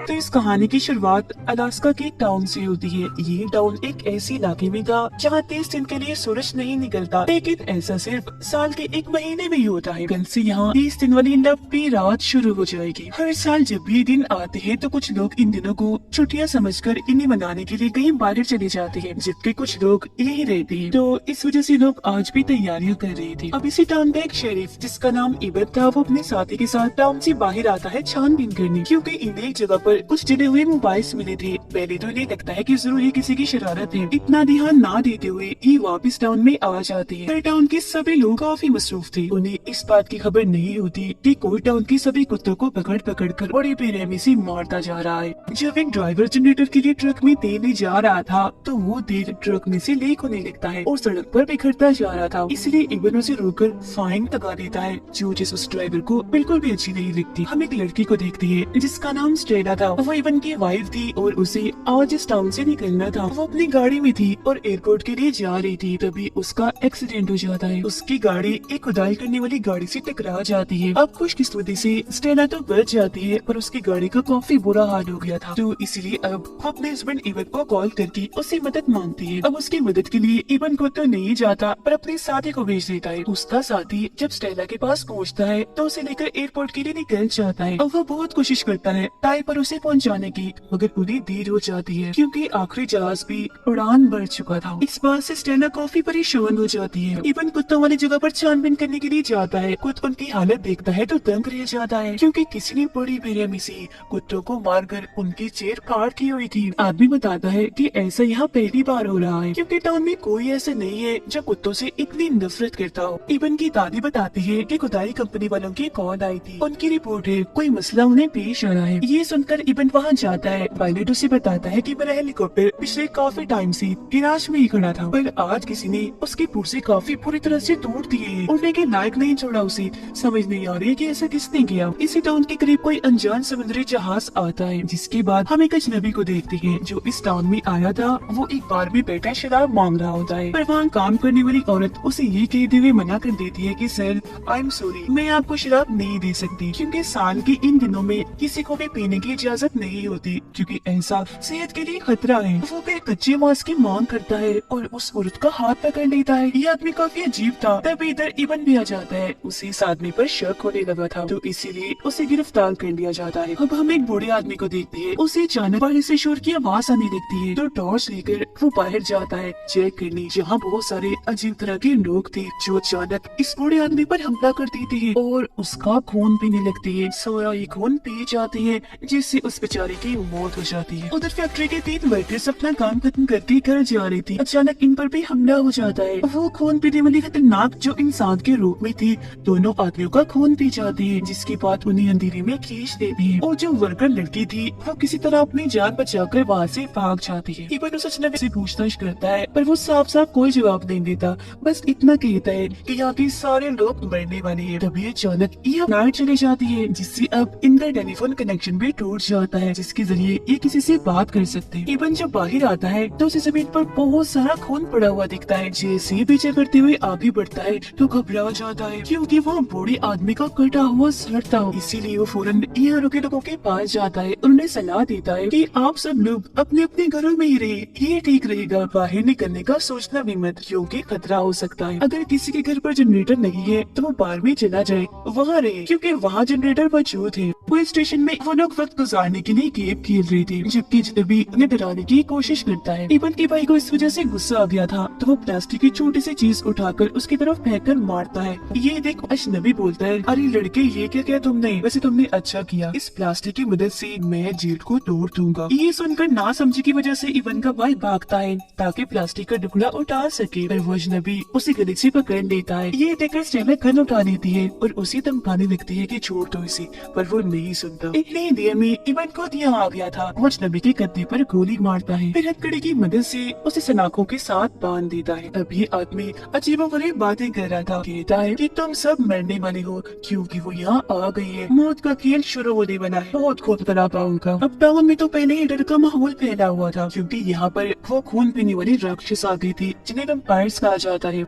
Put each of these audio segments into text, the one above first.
तो इस कहानी की शुरुआत अलास्का के टाउन से होती है। ये टाउन एक ऐसी इलाके में था जहाँ 30 दिन के लिए सूरज नहीं निकलता, लेकिन ऐसा सिर्फ साल के एक महीने में ही होता है। कल से यहाँ 30 दिन वाली लंबी रात शुरू हो जाएगी। हर साल जब भी ये दिन आते हैं तो कुछ लोग इन दिनों को छुट्टियाँ समझकर इन्हें मनाने के लिए कहीं बाहर चले जाते हैं, जबकि कुछ लोग यही रहते हैं। तो इस वजह से लोग आज भी तैयारियां कर रहे थे। अब इसी टाउन का एक शेरिफ जिसका नाम इबन था, वो अपने साथी के साथ टाउन से बाहर आता है छानबीन करने, क्योंकि इन्हें एक जगह पर कुछ जले हुए मोबाइल मिले थे। पहले तो इन्हें लगता है कि जरूर ये किसी की शरारत है। इतना ध्यान ना देते हुए ये वापस टाउन में आ जाते हैं। पर टाउन के सभी लोग काफी मसरूफ थे। उन्हें इस बात की खबर नहीं होती कि कोई टाउन के सभी कुत्तों को पकड़ पकड़ कर बड़ी बेरहमी से मारता जा रहा है। जब एक ड्राइवर जनरेटर के लिए ट्रक में तेल ले जा रहा था तो वो तेल ट्रक में से लीक होने लगता है और सड़क पर बिखरता जा रहा था। इसलिए इबन उसे रोककर फाइन लगा देता है, जो जिस उस ड्राइवर को बिल्कुल भी अच्छी नहीं लगती। हम एक लड़की को देखती है जिसका नाम स्टेला था। वो इबन की वाइफ थी और उसे आज इस टाउन से निकलना था। वो अपनी गाड़ी में थी और एयरपोर्ट के लिए जा रही थी, तभी उसका एक्सीडेंट हो जाता है। उसकी गाड़ी एक खुदाई करने वाली गाड़ी से टकरा जाती है। अब खुशकिस्मती से स्टेला तो बच जाती है, पर उसकी गाड़ी का काफी बुरा हाल हो गया था। तो इसलिए अब वो अपने हस्बैंड इबन को कॉल करके उससे मदद मांगती है। अब उसकी मदद के लिए इबन को तो नहीं जाता पर अपने साथी को भेज देता है। उसका साथी जब स्टेला के पास पहुंचता है तो उसे लेकर एयरपोर्ट के लिए निकल जाता है। अब वो बहुत कोशिश करता है टाइम पर उसे पहुंचाने की, मगर पूरी देर हो जाती है क्योंकि आखिरी जहाज भी उड़ान भर चुका था। इस बात से स्टेला काफी परेशान हो जाती है। इबन कुत्तों वाली जगह पर छानबीन करने के लिए जाता है। कुछ उनकी हालत देखता है तो दंग रह जाता है, क्योंकि किसी ने बड़ी बेरहमी से कुत्तों को मारकर उनकी चेर फाड़ की हुई थी। आदमी बताता है कि ऐसा यहाँ पहली बार हो रहा है, क्योंकि टाउन में कोई ऐसा नहीं है जो कुत्तों से इतनी नफरत करता हो। इबन की दादी बताती है कि खुदाई कंपनी वालों की कॉल आई थी। उनकी रिपोर्ट है कोई मसला उन्हें पेश आ रहा है। ये सुनकर इबन वहाँ जाता है। पायलट उसे बताता है कि मेरा हेलीकॉप्टर पिछले काफी टाइम से गिराज में ही खड़ा था, पर आज किसी ने उसके पुर्जे काफी बुरी तरह से तोड़ दिए। उड़ने के लायक नहीं छोड़ा उसे। समझ नहीं आ रही कि ऐसा किसने किया। इसी टाउन के करीब कोई अनजान समुद्री जहाज आता है, जिसके बाद हम एक अजनबी को देखते हैं जो इस टाउन में आया था। वो एक बार भी बैठा शराब मांग रहा होता है, पर वहाँ काम करने वाली औरत उसे ये कहते हुए मना कर देती है कि सर आई एम सॉरी, मैं आपको शराब नहीं दे सकती, क्योंकि साल के इन दिनों में किसी को भी पीने की इजाजत नहीं होती, क्योंकि ऐसा सेहत के लिए खतरा है। वो फिर कच्चे मांस की मांग करता है और उस औरत का हाथ पकड़ लेता है। ये आदमी काफी अजीब था। तभी इधर इबन भी आ जाता है। उसे इस आदमी पर शक होने लगा था, तो इसीलिए उसे गिरफ्तार कर लिया जाता है। अब हम एक बूढ़े आदमी को देखते हैं। उसे अचानक बाहर से शोर की आवाज आने लगती है, तो टॉर्च लेकर वो बाहर जाता है चेक करने, जहाँ बहुत सारे अजीब तरह के लोग थे जो अचानक इस बूढ़े आदमी पर हमला कर देते हैं और उसका खून पीने लगती है। सोया ये खून पी जाती है, जिससे उस बेचारे की मौत हो जाती है। उधर फैक्ट्री के 3 वर्कर्स अपना काम खत्म करके घर जा रही थी। अचानक इन पर भी हमला हो जाता है। वो खून पीने वाली खतरनाक जो इंसान के रूप में थी, दोनों आदमियों का खून पी जाती है, जिसके बाद उन्हें अंधेरे में खींच देती है। और जो वर्कर लड़की थी वो किसी तरह अपनी जान बचाकर वहाँ से भाग जाती है। इबन उस अजनबी से पूछताछ करता है, पर वो साफ साफ कोई जवाब नहीं देता। बस इतना कहता है कि यहाँ के सारे लोग मरने वाले हैं। तभी अचानक ये लाइट चली जाती है, जिससे अब इनका टेलीफोन कनेक्शन भी टूट जाता है, जिसके जरिए ये किसी से बात कर सकते हैं। इबन जब बाहर आता है तो उसे जमीन पर बहुत सारा खून पड़ा हुआ दिखता है। जैसे ही पीछे करते हुए आगे बढ़ता है तो घबरा जाता है, क्योंकि वो बूढ़े आदमी का कटा हुआ सर था। इसीलिए वो फौरन यहाँ के लोगों के पास जाता है। उन्हें सलाह देता है कि आप सब लोग अपने अपने घरों में ही रहे, ये ठीक रहेगा। बाहर निकलने का सोचना भी मत, क्योंकि खतरा हो सकता है। अगर किसी के घर पर जनरेटर नहीं है तो वो बाहर में चला जाए, वहाँ रहे, क्योंकि वहाँ जनरेटर मौजूद है। पुलिस स्टेशन में वो लोग वक्त गुजारने के लिए गेम खेल रहे थे, जबकि अजनबी उन्हें डराने की कोशिश करता है। इबन के भाई को इस वजह से गुस्सा आ गया था, तो वो प्लास्टिक की छोटी सी चीज उठाकर उसकी तरफ फेंककर मारता है। ये देख अजनबी बोलता है, अरे लड़के ये क्या किया तुमने? वैसे तुमने अच्छा किया, इस प्लास्टिक की मदद से मैं जेल को तोड़ दूंगा। ये सुनकर ना समझी की वजह से इबन का भाई भागता है ताकि प्लास्टिक का टुकड़ा उठा सके, पर वो अजनबी उसे गले से पकड़ लेता है। ये देखकर स्टेला गन उठा लेती है और उसे धमकाने लगती है कि छोड़ दो इसे, पर वो नहीं सुनता। इतनी देर में इबन खुद यहाँ आ गया था। वो अजनबी के कंधे पर गोली मारता है, फिर हथकड़ी की मदद से उसे सलाखों के साथ बांध देता है। अब ये आदमी अजीबोगरीब बातें कर रहा था। कहता है कि तुम सब मरने वाले हो, क्योंकि वो यहाँ आ गई है। मौत का खेल शुरू होने वाला है। बहुत खून खराबा उनका। अब टाउन में तो पहले ही डर का माहौल फैला हुआ था, क्योंकि यहाँ पर वो खून पीने वाली राक्षस आ गई थी, जिन्हें वैम्पायर्स कहा जाता है।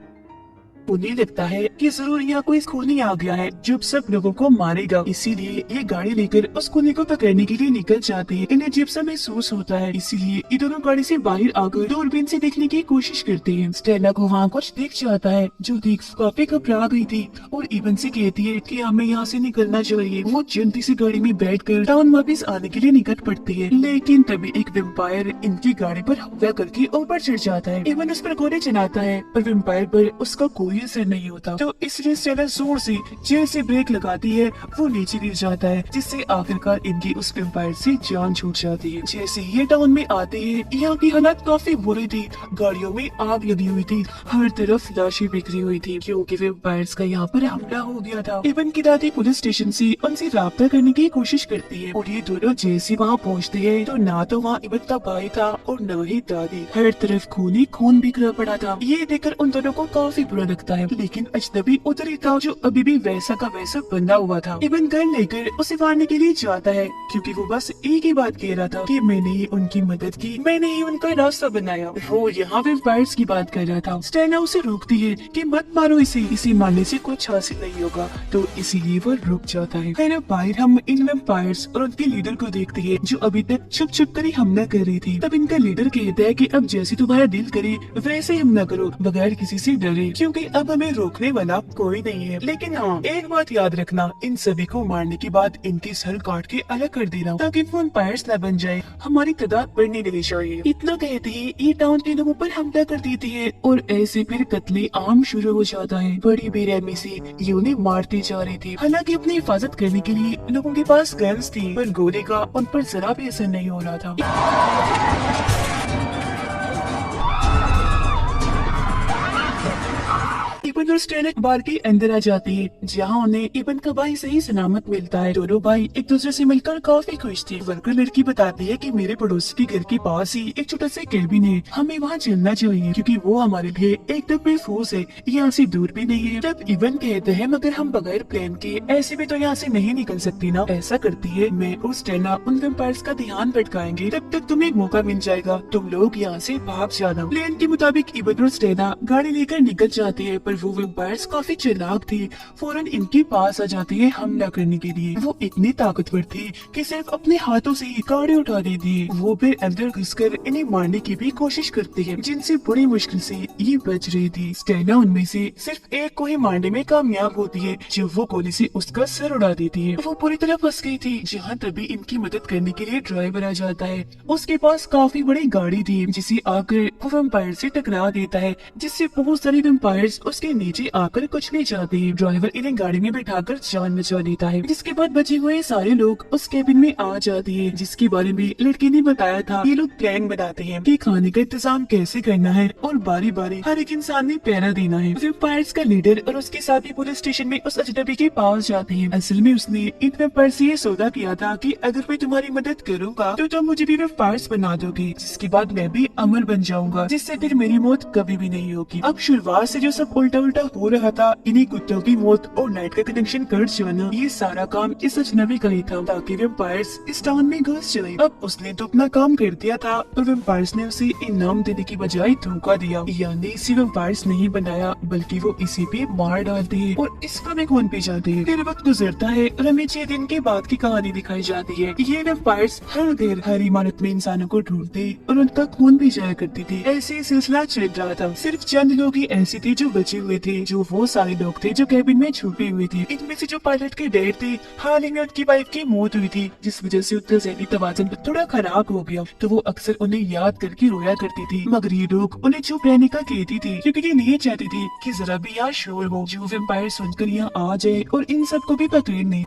उन्हें लगता है कि जरूर यहाँ कोई खूनी आ गया है जो सब लोगों को मारेगा, इसीलिए ये गाड़ी लेकर उस खूनी को पकड़ने के लिए निकल जाते हैं। इन्हें अजीब सा महसूस होता है, इसीलिए ये दोनों गाड़ी से बाहर आकर दूरबीन से देखने की कोशिश करते हैं। स्टेला को वहाँ कुछ दिख जाता है जो देख काफी घबरा गई थी और इवन से कहती है कि हमें यहाँ से निकलना चाहिए। वो जल्दी से गाड़ी में बैठकर टाउन वापस आने के लिए निकल पड़ती है, लेकिन तभी एक वेम्पायर इनकी गाड़ी पर हमला करके ऊपर चढ़ जाता है। इवन उस पर गोली चलाता है पर वेम्पायर पर उसका कोई असर नहीं होता, तो इसलिए स्टेला जोर से जेल से ब्रेक लगाती है। वो नीचे गिर जाता है, जिससे आखिरकार इनकी उस वेम्पायर से जान छूट जाती है। जैसे ये टाउन में आते हैं, यहाँ की हालत काफी बुरी थी। गाड़ियों में आग लगी हुई थी, हर तरफ लाशें बिखरी हुई थी क्योंकि वेम्पायर्स का यहाँ पर हमला हो गया था। इवन की दादी पुलिस स्टेशन से उनसे राब्ता करने की कोशिश करती है और ये दोनों जैसे वहाँ पहुँचते हैं तो ना तो वहाँ इवन का भाई था और न ही दादी। हर तरफ खून ही खून बिखरा पड़ा था। ये देखकर उन दोनों को काफी बुरा लगता है, लेकिन अजनबी उधर ही था जो अभी भी वैसा का वैसा बंधा हुआ था। इवन गन लेकर उसे मारने के लिए जाता है क्योंकि वो बस एक ही बात कह रहा था कि मैंने ही उनकी मदद की, मैंने ही उनका रास्ता बनाया। वो यहाँ वेम्पायर्स की बात कर रहा था। स्टेला उसे रोकती है कि मत मारो इसे मारने से कुछ हासिल नहीं होगा, तो इसीलिए वो रुक जाता है। फिर बाहर हम इन वेम्पायर्स और उनके लीडर को देखते हैं जो अभी तक छुप छुप कर ही हमला कर रही थी। तब इनका लीडर कहता है कि अब जैसे तुम्हारा दिल करे वैसे हमला करो बगैर किसी से डरे, क्योंकि अब हमें रोकने वाला कोई नहीं है। लेकिन हाँ, एक बात याद रखना, इन सभी को मारने के बाद इनकी सर काट के अलग कर देना ताकि वेम्पायर्स न बन जाए, हमारी तादाद बढ़ने देनी चाहिए। इतना कहते ही ये टाउन के लोगों पर हमला कर देती है और ऐसे फिर कत्ले आम शुरू हो जाता है। बड़ी बेरहमी से ये उन्हें मारती जा रही थी। हालांकि अपनी हिफाजत करने के लिए लोगों के पास गन्स थी, पर गोली का उन पर जरा भी असर नहीं हो रहा था। इबन और स्टेला बार के अंदर आ जाती है जहाँ उन्हें इबन का भाई सही सलामत मिलता है। दोनों भाई एक दूसरे से मिलकर काफी खुश थे। वर्कर लड़की बताती है कि मेरे पड़ोसी के घर के पास ही एक छोटा सा केबिन है, हमें वहाँ चलना चाहिए क्योंकि वो हमारे लिए एकदम महफूज है, यहाँ से दूर भी नहीं है। तब इबन कहते हैं मगर हम बगैर प्लान के ऐसे भी तो यहाँ से नहीं निकल सकती ना। ऐसा करती है, मैं और स्टेला उन वेम्पायर्स का ध्यान भटकाएंगे, तब तक तुम्हें एक मौका मिल जाएगा, तुम लोग यहाँ से भाग जाना। प्लान के मुताबिक इबन और स्टेला गाड़ी लेकर निकल जाते हैं, पर वो वेम्पायर्स काफी चालाक थी, फौरन इनके पास आ जाती है हमला करने के लिए। वो इतनी ताकतवर थी कि सिर्फ अपने हाथों से ही गाड़ी उठा देती है। वो फिर अंदर घुसकर इन्हें मारने की भी कोशिश करती है, जिनसे बड़ी मुश्किल से ये बच रही थी। स्टेला उनमें से सिर्फ एक को ही मारने में कामयाब होती है, जब वो गोली से उसका सर उड़ा देती है। वो पूरी तरह फंस गई थी, जहाँ तभी इनकी मदद करने के लिए ड्राइवर आ जाता है। उसके पास काफी बड़ी गाड़ी थी, जिसे आकर वो वेम्पायर से टकरा देता है, जिससे बहुत सारे वेम्पायर्स उसके नीचे आकर कुछ नहीं चाहते हैं। ड्राइवर इन्हें गाड़ी में बैठाकर जान बचा लेता है, जिसके बाद बचे हुए सारे लोग उस केबिन में आ जाते हैं, जिसके बारे में लड़की ने बताया था। ये लोग प्लान बनाते हैं कि खाने का इंतजाम कैसे करना है और बारी बारी हर एक इंसान में पहरा देना है। वेम्पायर्स का लीडर और उसके साथी पुलिस स्टेशन में उस अजनबी के पास जाते हैं। असल में उसने इन वेम्पायर से ये सौदा किया था कि अगर मैं तुम्हारी मदद करूंगा तो तुम मुझे भी वेम्पायर्स बना दोगे, जिसके बाद मैं भी अमर बन जाऊंगा, जिससे फिर मेरी मौत कभी भी नहीं होगी। अब शुरुआत से जो सब उल्टा उल्टा हो रहा था, इन्हीं कुत्तों की मौत और लाइट का कनेक्शन कट जाना, ये सारा काम इस अजनबी का ही था ताकि वेम्पायर्स इस टाउन में घुस जाए। अब उसने तो अपना काम कर दिया था और वेम्पायर्स ने उसे इनाम देने की बजाय धोखा दिया, यानी इसी वेम्पायर्स नहीं बनाया बल्कि वो इसी पे मार डालते हैं और इसका भी खून पी जाते हैं। फिर वक्त गुजरता है और हमें 6 दिन के बाद की कहानी दिखाई जाती है। ये वेम्पायर्स हर देर हर इमारत में इंसानों को ढूंढते और उनका खून भी जाया करती थी। ऐसे ही सिलसिला चल रहा था। सिर्फ चंद लोग ही ऐसे थे जो बचे हुए थे, जो वो सारे लोग थे जो केबिन में छुपे हुए थे। इनमें से जो पायलट के डैड थे, हाल ही में उनकी वाइफ की मौत हुई थी, जिस वजह से उनका ज़हनी तवाज़ुन थोड़ा खराब हो गया, तो वो अक्सर उन्हें याद करके रोया करती थी। मगर ये लोग उन्हें चुप रहने का कहती थी क्योंकि ये नहीं चाहती थी कि जरा भी यहाँ शोर हो, जो वेम्पायर सुनकर यहाँ आ जाए और इन सबको भी पकड़ नहीं।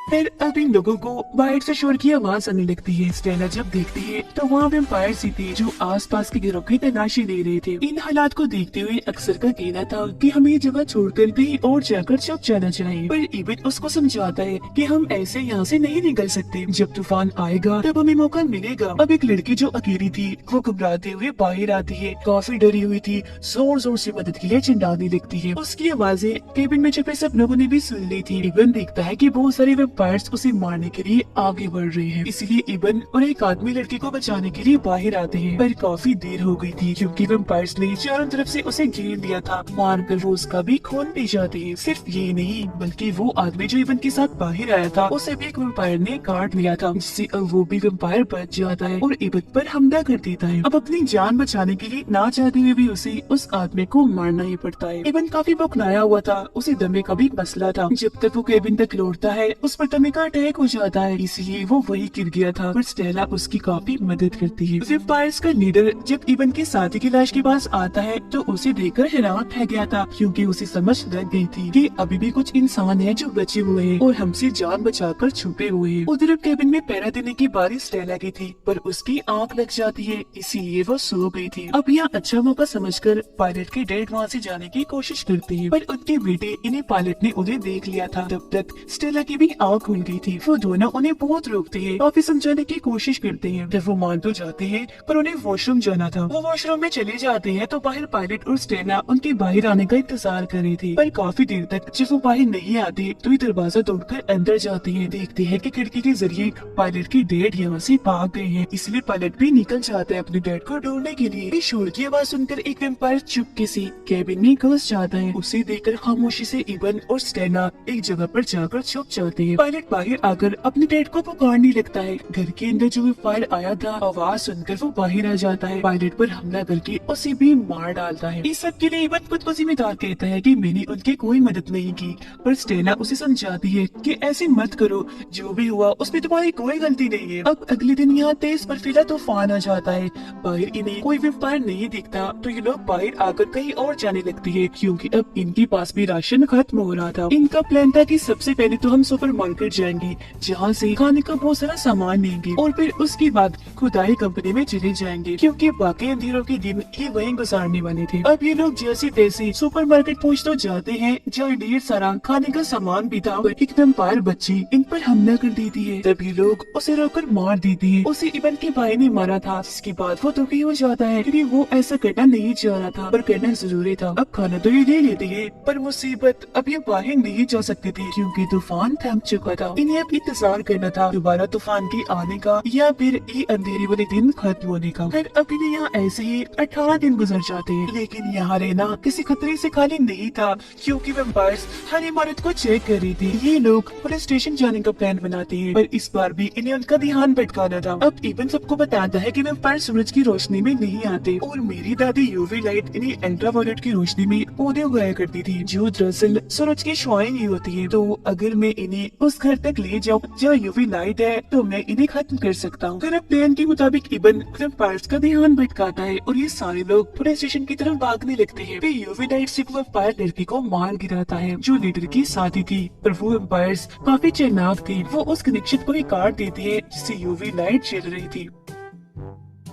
फिर अब इन लोगों को बाहर से शोर की आवाज आने लगती है। स्टेला जब देखती है तो वहाँ वेम्पायर ही थे जो आसपास के घरों की तलाशी ले रहे थे। इन हालात को देखते हुए अक्सर का कहना था कि हमें ये जगह छोड़कर कहीं और जाकर चुप जाना चाहिए, पर इबिन उसको समझाता है कि हम ऐसे यहाँ से नहीं निकल सकते, जब तूफान आएगा तब हमें मौका मिलेगा। अब एक लड़की जो अकेली थी वो घबराते हुए बाहर आती है, काफी डरी हुई थी, जोर जोर से मदद के लिए चिल्लाने लगती है। उसकी आवाजें केबिन में छुपे सब लोगों ने भी सुन ली थी। इबिन देखता है कि बहुत सारे वेम्पायर्स उसे मारने के लिए आगे बढ़ रहे हैं। इसलिए इबन और एक आदमी लड़की को बचाने के लिए बाहर आते हैं, पर काफी देर हो गई थी क्योंकि वेम्पायर्स ने चारों तरफ से उसे घेर लिया था। मारकर वो उसका भी खून पी जाते हैं। सिर्फ ये नहीं बल्कि वो आदमी जो इबन के साथ बाहर आया था उसे भी एक वेम्पायर ने काट लिया था, जिससे अब वो भी वेम्पायर बच जाता है और इबन पर हमला कर देता है। अब अपनी जान बचाने के लिए ना चाहते हुए भी उसे उस आदमी को मारना ही पड़ता है। इबन काफी बौखलाया हुआ था, उसे दमे का भी मसला था। जब तक वो केबिन तक लौटता है उस पर दमे का अटैक हो जाता है, इसलिए वो वही गिर गया था। पर स्टेला उसकी काफी मदद करती है। वेम्पायर्स का लीडर जब इबन के साथी की लाश के पास आता है तो उसे देखकर हैरान रह गया था, क्योंकि उसे समझ लग गई थी कि अभी भी कुछ इंसान है जो बचे हुए हैं और हमसे जान बचाकर छुपे हुए हैं। उधर केबिन में पहरा देने की बारी स्टेला की थी, पर उसकी आंख लग जाती है, इसीलिए वो सो गई थी। अब यहाँ अच्छा मौका समझकर पायलट के डैड वहाँ से जाने की कोशिश करते हैं, पर उनके बेटे इन्हें पायलट ने उन्हें देख लिया था। तब तक स्टेला की भी आंख खुल गई थी। वो दोनों उन्हें बहुत रोकते हैं, काफी समझाने की कोशिश करते हैं। जब वो मान तो जाते हैं पर उन्हें वॉशरूम जाना था। वो वॉशरूम में चले जाते हैं तो बाहर पायलट और स्टेला उनके बाहर आने का इंतजार कर रही थी, पर काफी देर तक जब वो बाहर नहीं आते तो ये दरवाजा तोड़कर अंदर जाते हैं। देखते हैं कि खिड़की के जरिए पायलट के डैड यहाँ से भाग गए हैं, इसलिए पायलट भी निकल जाता है अपने डैड को ढूंढने के लिए। शोर की आवाज सुनकर एक वेम्पायर चुपके से केबिन में घुस जाता है। उसे देखकर खामोशी से इबन और स्टेला एक जगह पर जाकर छुप जाते हैं। पायलट बाहर आकर अपने डैड को पुकारने लगता है। घर के अंदर जो वेम्पायर आया था आवाज सुनकर वो बाहर आ जाता है, पायलट पर हमला करके उसे भी मार डालता है। इस सब के लिए इबन खुद को जिम्मेदार कहता है कि मैंने उनकी कोई मदद नहीं की, पर स्टेला उसे समझाती है कि ऐसे मत करो, जो भी हुआ उसमें तुम्हारी कोई गलती नहीं है। अब अगले दिन यहाँ तेज बर्फीला तूफान आ जाता है। बाहर इन्हें कोई वेम्पायर नहीं दिखता तो ये लोग बाहर आकर कहीं और जाने लगते हैं, क्योंकि अब इनके पास भी राशन खत्म हो रहा था। इनका प्लान था कि सबसे पहले तो हम सुपर मार्केट जाएंगे, जहाँ से खाने का बहुत सारा सामान लेंगे और फिर उसके बाद खुदाई कंपनी में चले जाएंगे, क्योंकि बाकी अंधेरों के दिन ये वहीं गुजारने वाले थे। अब ये लोग जैसे तैसे सुपर मार्केट पहुँच तो जाते हैं, जहाँ ढेर सारा खाने का सामान भी था। एक वेम्पायर बच्ची इन पर हमला कर देती है। तभी लोग उसे रोककर मार देते हैं। उसे इबन के भाई ने मारा था, जिसके बाद वो दुखी हो जाता है क्योंकि वो ऐसा करना नहीं चाह रहा था, पर करना जरूरी था। अब खाना तो ये ले लेते हैं, पर मुसीबत अब ये बाहर नहीं जा सकते थे क्योंकि तूफान थम चुका था। इन्हें अब इंतजार करना था दोबारा तूफान के आने का या फिर ये अंधेरे वाले दिन खत्म होने का। फिर अब इन्हें यहाँ ऐसे ही 18 दिन गुजर जाते हैं, लेकिन यहाँ रहना किसी खतरे से खाली नहीं था, क्योंकि वेम्पायर्स हर इमारत को चेक कर रही थी। ये लोग पुलिस स्टेशन जाने का प्लान बनाते हैं, पर इस बार भी इन्हें उनका ध्यान भटकाना था। अब इबन सबको बताता है कि वेम्पायर सूरज की रोशनी में नहीं आते और मेरी दादी यूवी लाइट इन्हें अल्ट्रावायलेट की रोशनी में पौधे उगाया करती थी, जो दरअसल सूरज की शुआएं ही होती है। तो अगर मैं इन्हें उस घर तक ले जाऊँ जहाँ यूवी लाइट है तो मैं इन्हें खत्म कर सकता हूँ। फिर अब प्लान के मुताबिक इबन वेम्पायर्स का ध्यान भटकाता है और ये सारे लोग पुलिस स्टेशन की तरफ भागने लगते हैं। फिर यूवी लाइट से वेम्पायर लड़की को मार गिराता है जो लीडर की साथी थी, पर वो वेम्पायर्स काफी चालाक थे। वो उस कनेक्शन को ही काट देते हैं जिससे यूवी लाइट चल रही थी।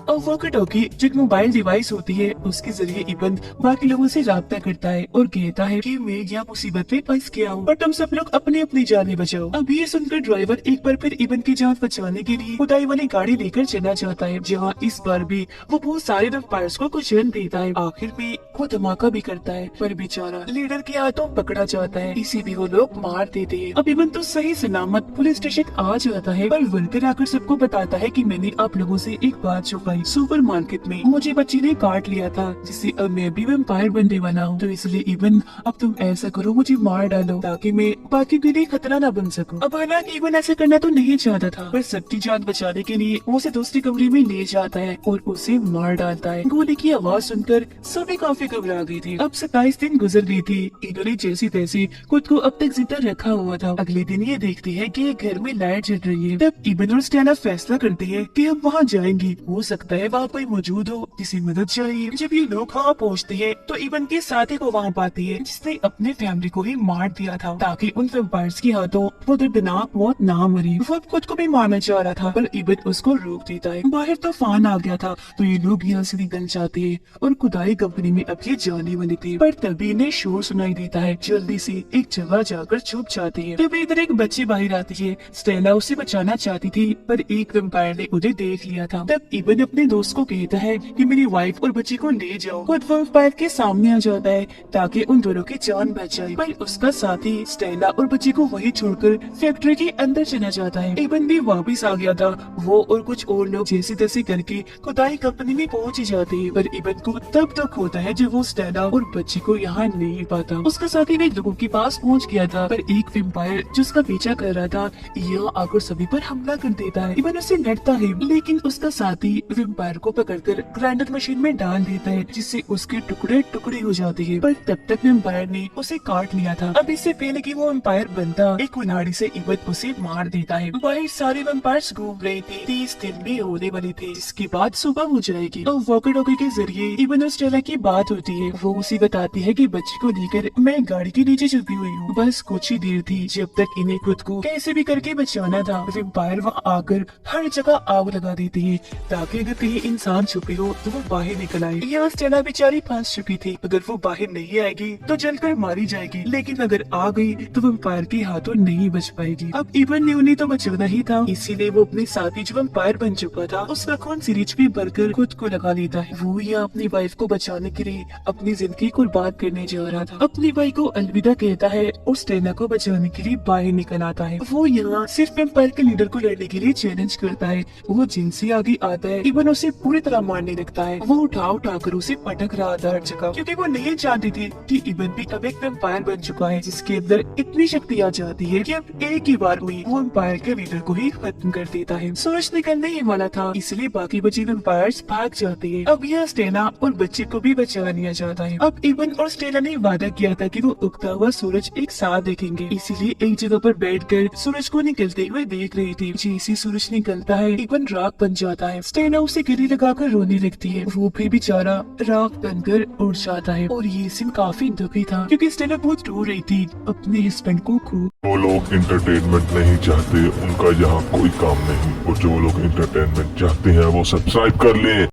और वॉकी टॉकी जो एक मोबाइल डिवाइस होती है उसके जरिए इबन बाकी लोगों से राब्ता करता है और कहता है कि मैं यहाँ मुसीबत में फंस गया हूँ, पर तुम सब लोग अपने अपनी जानें बचाओ। अब ये सुनकर ड्राइवर एक बार फिर इबन की जान बचाने के लिए खुदाई वाली गाड़ी लेकर चला जाता है, जहाँ इस बार भी वो बहुत सारे वेम्पायर्स को कुचल देता है। आखिर में वो धमाका भी करता है, पर बेचारा लीडर के हाथों पकड़ा जाता है, इसी भी वो लोग मार देते हैं। अब इबन तो सही सलामत पुलिस स्टेशन आ जाता है, पर वर्कर आकर सबको बताता है कि मैंने आप लोगों से एक बात छुपाई। सुपर मार्केट में मुझे बच्ची ने काट लिया था, जिससे अब मैं भी वेम्पायर बनने वाला हूँ। तो इसलिए इबन अब तुम ऐसा करो, मुझे मार डालो ताकि मैं बाकी के लिए खतरा न बन सकूं। अब हालांकि इबन ऐसा करना तो नहीं चाहता था, पर सबकी जान बचाने के लिए वो उसे दूसरी कमरे में ले जाता है और उसे मार डालता है। गोली की आवाज सुनकर सभी काफी घबरा गई थी। अब 27 दिन गुजर गई थी। इन्होंने जैसी तैसी खुद को अब तक जिंदा रखा हुआ था। अगले दिन ये देखती है कि घर में लाइट जल रही है। तब इबन और स्टेला फैसला करते हैं कि अब वहाँ जाएंगी, हो सकता है वहाँ कोई मौजूद हो जिसे मदद चाहिए। जब ये लोग वहाँ पहुँचते हैं तो इबन के साथी को वहाँ पाती है, जिसने अपने फैमिली को ही मार दिया था ताकि उन वेम्पायर्स के हाथों वो दर्दनाक मौत ना मरे। वो अब खुद को भी मारना चाह रहा था, पर इबन उसको रोक देता है। बाहर तूफान आ गया था तो ये लोग यहाँ से निकल जाते हैं और खुदाई कंपनी में अब ये जाने वाले थे, पर तभी इन्हें शोर सुनाई देता है। जल्दी से एक जगह जाकर छुप जाते हैं। तभी इधर एक बच्ची बाहर आती है। स्टेला उसे बचाना चाहती थी, पर एक वेम्पायर ने उन्हें देख लिया था। तब इबन अपने दोस्त को कहता है कि मेरी वाइफ और बच्ची को ले जाओ। खुद वो वैम्पायर के सामने आ जाता है ताकि उन दोनों की जान बच जाए, पर उसका साथी स्टेला और बच्ची को वही छोड़कर फैक्ट्री के अंदर चला जाता है। इबन भी वापस आ गया था। वो और कुछ और लोग जैसे तैसे करके खुदाई कंपनी में पहुंच जाते हैं, पर इबन को तब तक होता है जब वो स्टेला और बच्ची को यहाँ नहीं पाता। उसका साथी भी लोगों के पास पहुंच गया था, पर एक वैम्पायर जिसका पीछा कर रहा था यहाँ आकर सभी पर हमला कर देता है। इबन उसे लड़ता है, लेकिन उसका साथी वैम्पायर को पकड़कर ग्राइंडर मशीन में डाल देता है, जिससे उसके टुकड़े टुकड़े हो जाते हैं। पर तब तक वैम्पायर ने उसे काट लिया था। अब इससे पहले कि वो वैम्पायर बनता, एक कुल्हाड़ी से इबन उसे मार देता है। वही सारे वैम्पायर्स घूम रहे थे। 30 दिन भी होने वाले थे, जिसके बाद सुबह हो जाएगी। तो वॉकर टॉकी के जरिए इबन और स्टेला की बात होती है। वो उसे बताती है कि बच्ची को लेकर मैं गाड़ी के नीचे छुपी हुई हूँ। बस कुछ ही देर थी जब तक इन्हें खुद को कैसे भी करके बचाना था। वैम्पायर वहाँ आकर हर जगह आग लगा देती है ताकि अगर कहीं इंसान छुपे हो तो वो बाहर निकल आए। यहाँ स्टेला बेचारी फंस चुकी थी। अगर वो बाहर नहीं आएगी तो जलकर मारी जाएगी, लेकिन अगर आ गई तो वैम्पायर के हाथों नहीं बच पाएगी। अब इबन ने उन्हें तो बचाना ही था, इसीलिए वो अपने साथी जो वैम्पायर बन चुका था उसका खून सिरिंज पे भरकर खुद को लगा लेता है। वो यहाँ अपनी वाइफ को बचाने के लिए अपनी जिंदगी कुर्बान करने जा रहा था। अपनी भाई को अलविदा कहता है और स्टेला को बचाने के लिए बाहर निकल आता है। वो यहाँ सिर्फ वैम्पायर के लीडर को लड़ने के लिए चैलेंज करता है। वो जिनसे आगे आता है इबन उसे पूरी तरह मारने लगता है। वो उठा कर उसे पटक रहा था हर जगह, क्योंकि वो नहीं जानते थे कि इबन भी अब एक वैम्पायर बन चुका है, जिसके अंदर इतनी शक्ति आ जाती है कि अब एक ही बार में वो वैम्पायर के लीडर को ही खत्म कर देता है। सूरज निकलने ही वाला था, इसलिए बाकी बचे वैम्पायर्स भाग जाते हैं। अब यह स्टेला और बच्चे को भी बचा लिया जाता है। अब इबन और स्टेला ने वादा किया था कि वो उगता हुआ सूरज एक साथ देखेंगे, इसीलिए एक जगह पर बैठकर सूरज को निकलते हुए देख रहे थे। जैसे सूरज निकलता है इबन राख बन जाता है। स्टेला उसे गले लगाकर रोने लगती है। वो भी बेचारा राख बनकर उड़ जाता है। और ये सीन काफी दुखी था, क्योंकि स्टेला बहुत रो रही थी अपने हस्बैंड को खो। जो लोग इंटरटेनमेंट नहीं चाहते उनका यहाँ कोई काम नहीं, और जो लोग इंटरटेनमेंट चाहते हैं वो सब्सक्राइब कर लें।